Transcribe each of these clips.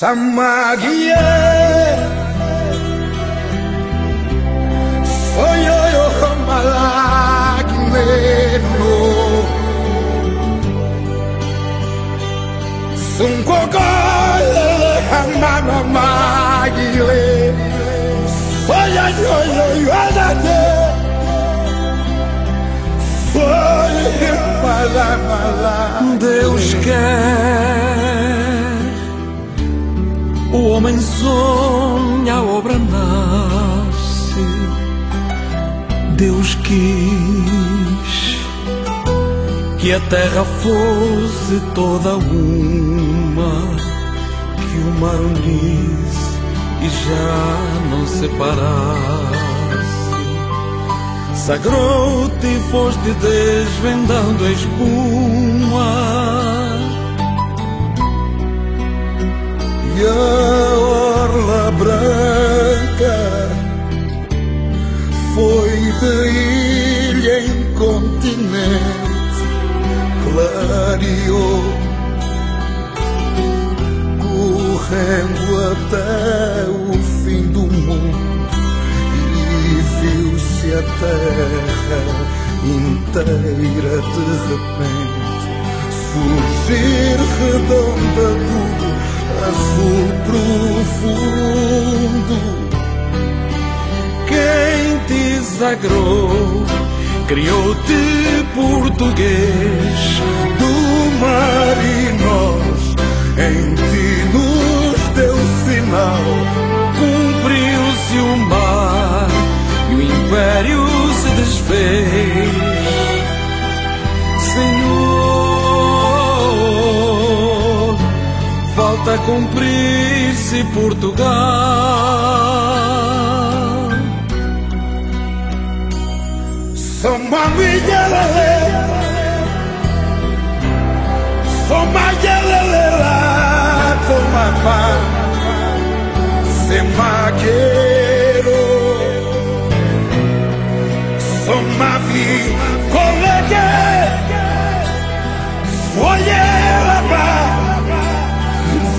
Samagie Soyo malagimeno Sunkogole hamama magile Soya yo yadate Soya mala Deus quer, o homem sonha, a obra nasce. Deus quis que a terra fosse toda uma, que o mar unisse e já não separasse. Sagrou-te e foste desvendando a espuma, e a orla branca foi de ilha em continente, clareou, correndo até o fim do mundo, e viu-se a terra inteira de repente surgir redonda do azul profundo. quem te sagrou, criou-te português Do mar e nós em ti nos deu sinal. cumpriu-se o mar e o império se desfez. Senhor, falta cumprir-se Portugal. Soma miyelele, soma yelele, soma pa, sema quero, soma vi colege, soyela pa,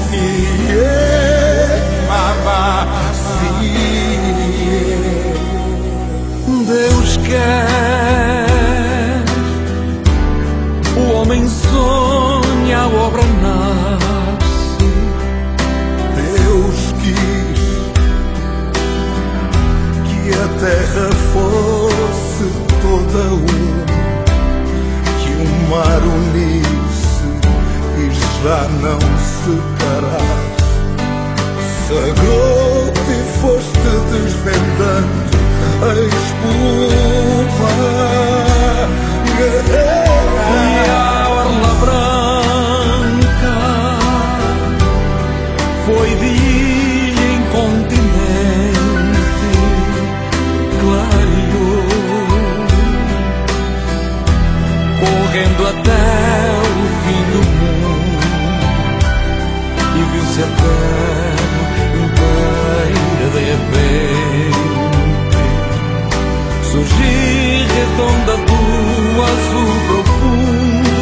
siye mama, siye. Deus quer, o homem sonha, a obra nasce. Deus quis que a terra fosse toda uma, que o mar unisse e já não separasse. Sagrou-te e foste desvendando a espuma, E a orla branca foi de ilha em continente, clareou, correndo até o fim do mundo, e viu-se a terra inteira de repente surgir redonda do azul profundo.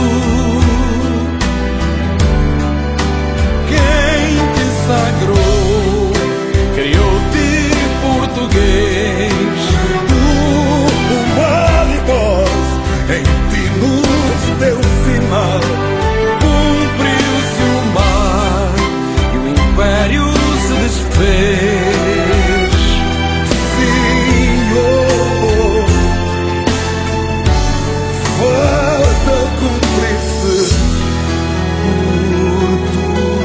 Quem te sagrou, criou-te português. do mar e nós em ti nos deu sinal. Cumpriu-se o mar e o império se desfez. Senhor, falta cumprir-se Portugal.